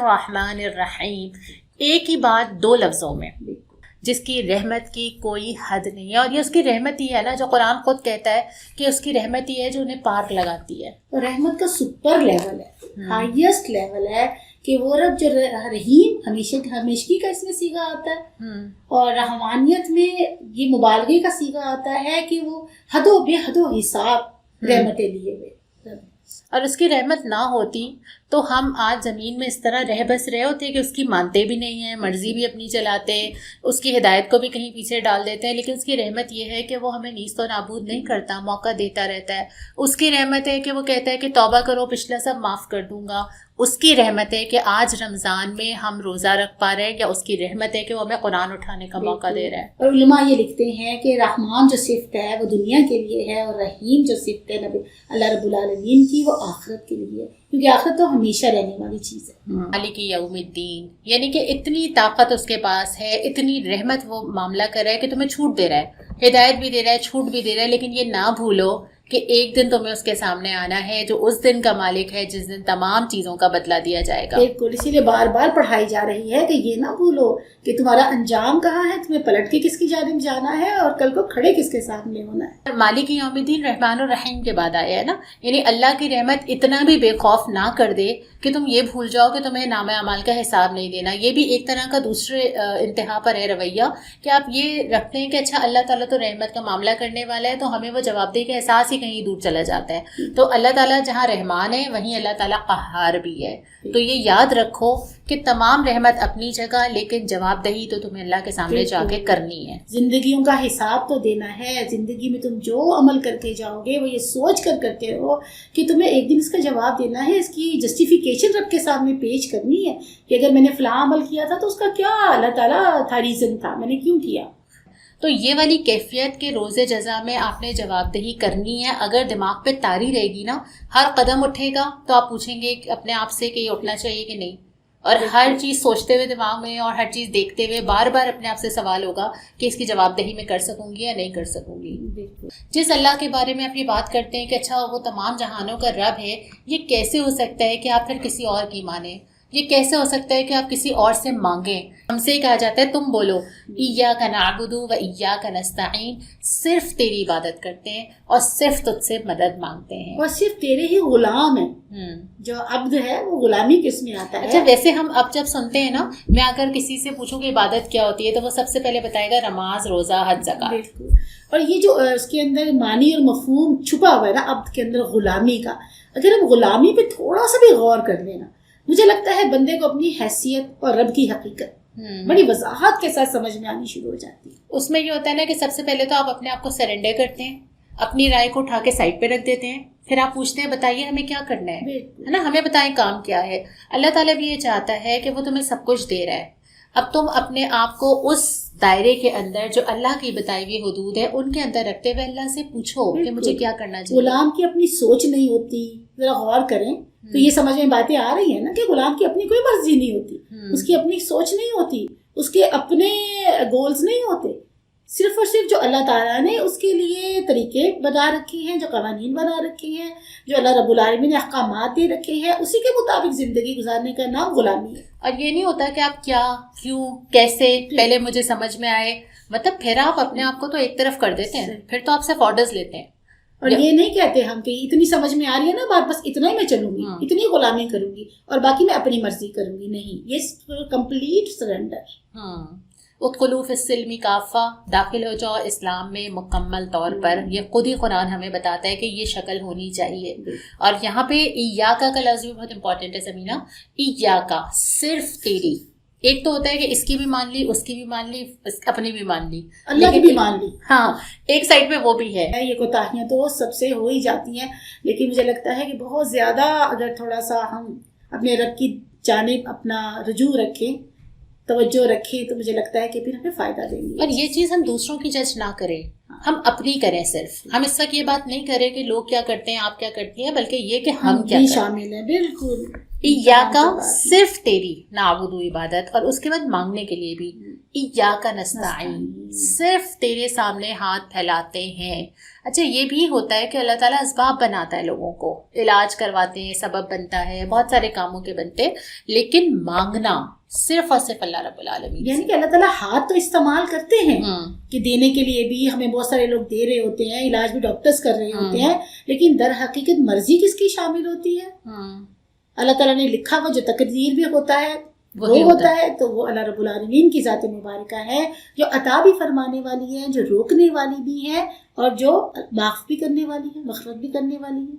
الرحمن الرحیم، ایک ہی بات دو لفظوں میں، جس کی رحمت کی کوئی حد نہیں ہے. اور یہ اس کی رحمت ہی ہے نا جو قرآن خود کہتا ہے کہ اس کی رحمت ہی ہے جو انہیں پار لگاتی ہے. رحمت کا سپر لیول ہے، ہائیسٹ لیول ہے کہ وہ رب جو رحیم ہمیشگی کا اس میں سیگا آتا ہے، اور رحمانیت میں یہ مبالغے کا سیگا آتا ہے کہ وہ حد و بے حد و حساب رحمتیں لیے ہوئے. اور اس کی رحمت نہ ہوتی تو ہم آج زمین میں اس طرح رہ بس رہے ہوتے کہ اس کی مانتے بھی نہیں ہیں، مرضی بھی اپنی چلاتے، اس کی ہدایت کو بھی کہیں پیچھے ڈال دیتے ہیں. لیکن اس کی رحمت یہ ہے کہ وہ ہمیں نیست و نابود نہیں کرتا، موقع دیتا رہتا ہے. اس کی رحمت ہے کہ وہ کہتا ہے کہ توبہ کرو، پچھلا سب معاف کر دوں گا. اس کی رحمت ہے کہ آج رمضان میں ہم روزہ رکھ پا رہے ہیں، یا اس کی رحمت ہے کہ وہ ہمیں قرآن اٹھانے کا موقع دے رہا ہے. اور علماء یہ لکھتے ہیں کہ رحمان جو صفت ہے وہ دنیا کے لیے ہے، اور رحیم جو صفت ہے اللہ رب العالمین کی وہ آخرت کے لیے ہے، کیونکہ آخرت تو ہمیشہ رہنے والی چیز ہے. مالک یوم الدین، یعنی کہ اتنی طاقت اس کے پاس ہے، اتنی رحمت وہ معاملہ کر رہا ہے کہ تمہیں چھوٹ دے رہا ہے، ہدایت بھی دے رہا ہے، چھوٹ بھی دے رہا ہے. لیکن یہ نہ بھولو کہ ایک دن تمہیں اس کے سامنے آنا ہے جو اس دن کا مالک ہے، جس دن تمام چیزوں کا بدلہ دیا جائے گا. بالکل، اسی لیے بار بار پڑھائی جا رہی ہے کہ یہ نہ بھولو کہ تمہارا انجام کہاں ہے، تمہیں پلٹ کے کس کی جانب جانا ہے، اور کل کو کھڑے کس کے سامنے ہونا ہے. مالک یوم الدین رحمان الرحیم کے بعد آیا ہے نا، یعنی اللہ کی رحمت اتنا بھی بے خوف نہ کر دے کہ تم یہ بھول جاؤ کہ تمہیں نام اعمال کا حساب نہیں دینا. یہ بھی ایک طرح کا دوسرے انتہا پر ہے رویہ کہ آپ یہ رکھتے ہیں کہ اچھا اللہ تعالیٰ تو رحمت کا معاملہ کرنے والا ہے، تو ہمیں وہ جواب دے کے احساس ہی کہیں دور چلا جاتا ہے. تو اللہ تعالیٰ جہاں رحمان ہے وہیں اللہ تعالیٰ قہار بھی ہے. تو یہ یاد رکھو کہ تمام رحمت اپنی جگہ، لیکن جواب دہی تو تمہیں اللہ کے سامنے جا کے کرنی ہے. زندگیوں کا حساب تو دینا ہے. زندگی میں تم جو عمل کر کے جاؤ گے وہ یہ سوچ کر کرتے رہو کہ تمہیں ایک دن اس کا جواب دینا ہے، اس کی جسٹیفیکیشن رکھ کے سامنے پیش کرنی ہے کہ اگر میں نے فلاں عمل کیا تھا تو اس کا کیا اللہ تعالیٰ تھا ریزن تھا، میں نے کیوں کیا. تو یہ والی کیفیت کے روز جزا میں آپ نے جواب دہی کرنی ہے. اگر دماغ پہ طاری رہے گی نا، ہر قدم اٹھے گا تو آپ پوچھیں گے اپنے آپ سے کہ یہ اٹھنا چاہیے کہ نہیں. اور ہر چیز سوچتے ہوئے دماغ میں اور ہر چیز دیکھتے ہوئے بار بار اپنے آپ سے سوال ہوگا کہ اس کی جواب دہی میں کر سکوں گی یا نہیں کر سکوں گی. جس اللہ کے بارے میں آپ یہ بات کرتے ہیں کہ اچھا وہ تمام جہانوں کا رب ہے، یہ کیسے ہو سکتا ہے کہ آپ پھر کسی اور کی مانیں؟ یہ کیسے ہو سکتا ہے کہ آپ کسی اور سے مانگیں؟ ہم سے ہی کہا جاتا ہے تم بولو ایاک نعبد و ایاک نستعین، صرف تیری عبادت کرتے ہیں اور صرف تجھ سے مدد مانگتے ہیں، اور صرف تیرے ہی غلام ہیں. جو عبد ہے وہ غلامی کس میں آتا ہے؟ اچھا ویسے ہم اب جب سنتے ہیں نا، میں اگر کسی سے پوچھوں کہ عبادت کیا ہوتی ہے تو وہ سب سے پہلے بتائے گا نماز، روزہ، حج، زکوٰۃ. بالکل. اور یہ جو اس کے اندر معنی اور مفہوم چھپا ہوا ہے نا عبد کے اندر، غلامی کا، اگر ہم غلامی پہ تھوڑا سا بھی غور کر لینا، مجھے لگتا ہے بندے کو اپنی حیثیت اور رب کی حقیقت بڑی وضاحت کے ساتھ سمجھ میں آنی شروع ہو جاتی ہے. اس میں یہ ہوتا ہے نا کہ سب سے پہلے تو آپ اپنے آپ کو سرنڈر کرتے ہیں، اپنی رائے کو اٹھا کے سائڈ پہ رکھ دیتے ہیں، پھر آپ پوچھتے ہیں بتائیے ہمیں کیا کرنا ہے نا، ہمیں بتائیں کام کیا ہے. اللہ تعالیٰ بھی یہ چاہتا ہے کہ وہ تمہیں سب کچھ دے رہا ہے. اب تم اپنے آپ کو اس دائرے کے اندر جو اللہ کی بتائی ہوئی حدود ہے ان کے اندر رکھتے ہوئے اللہ سے پوچھو کہ مجھے کیا کرنا چاہیے. غلام کی اپنی سوچ نہیں ہوتی، ذرا غور کریں تو یہ سمجھ میں باتیں آ رہی ہیں نا کہ غلام کی اپنی کوئی مرضی نہیں ہوتی، اس کی اپنی سوچ نہیں ہوتی، اس کے اپنے گولز نہیں ہوتے. صرف اور صرف جو اللہ تعالیٰ نے اس کے لیے طریقے بنا رکھے ہیں، جو قوانین بنا رکھے ہیں، جو اللہ رب العالمین نے احکامات دے رکھے ہیں، اسی کے مطابق زندگی گزارنے کا نام غلامی ہے. اور یہ نہیں ہوتا کہ آپ کیا، کیوں، کیسے، پہلے مجھے سمجھ میں آئے، مطلب پھر آپ اپنے آپ کو تو ایک طرف کر دیتے ہیں، پھر تو آپ سے آرڈرز لیتے ہیں. اور یہ نہیں کہتے ہم کہ اتنی سمجھ میں آ رہی ہے نا بات، بس اتنا ہی میں چلوں گی، اتنی غلامی کروں گی اور باقی میں اپنی مرضی کروں گی. نہیں، یہ کمپلیٹ سرنڈر. ادخلوا فی السلم کافہ، داخل ہو جاؤ اسلام میں مکمل طور پر. یہ خود ہی قرآن ہمیں بتاتا ہے کہ یہ شکل ہونی چاہیے. اور یہاں پہ ایاکا کا لفظ بھی بہت امپورٹنٹ ہے سمینہ. ایاکا، صرف تیری. ایک تو ہوتا ہے کہ اس کی بھی مان لی، اس کی بھی مان لی، اپنی بھی مان لی، اللہ کی بھی مان لی. ہاں، ایک سائڈ پہ وہ بھی ہے. یہ کوتاہیاں تو سب سے ہو ہی جاتی ہیں، لیکن مجھے لگتا ہے کہ بہت زیادہ اگر تھوڑا سا ہم اپنے رب کی جانب اپنا رجوع رکھیں، توجہ رکھیں، تو مجھے لگتا ہے کہ پھر ہمیں فائدہ دیں گے. اور یہ چیز ہم دوسروں کی جج نہ کریں، ہم اپنی کریں. صرف ہم اس وقت یہ بات نہیں کریں کہ لوگ کیا کرتے ہیں، آپ کیا کرتی ہیں، بلکہ یہ کہ ہم کیا شامل ہیں. بالکل. ایاکا، صرف تیری نعبد عبادت، اور اس کے بعد مانگنے کے لیے بھی ایاک نستعین، صرف تیرے سامنے ہاتھ پھیلاتے ہیں. اچھا یہ بھی ہوتا ہے کہ اللہ تعالیٰ اسباب بناتا ہے لوگوں کو، علاج کرواتے ہیں، سبب بنتا ہے، بہت سارے کاموں کے بنتے، لیکن مانگنا صرف اور صرف اللہ رب العالمین. یعنی کہ اللہ تعالیٰ ہاتھ تو استعمال کرتے ہیں کہ دینے کے لیے بھی، ہمیں بہت سارے لوگ دے رہے ہوتے ہیں، علاج بھی ڈاکٹرز کر رہے ہوتے ہیں، لیکن در حقیقت مرضی کس کی شامل ہوتی ہے؟ اللہ تعالیٰ نے لکھا وہ جو تقدیر بھی ہوتا ہے وہ ہوتا ہے، تو وہ اللہ رب العالمین کی ذات مبارکہ ہے جو عطا بھی فرمانے والی ہے، جو روکنے والی بھی ہے، اور جو معاف بھی کرنے والی ہے، مغفرت بھی کرنے والی ہے.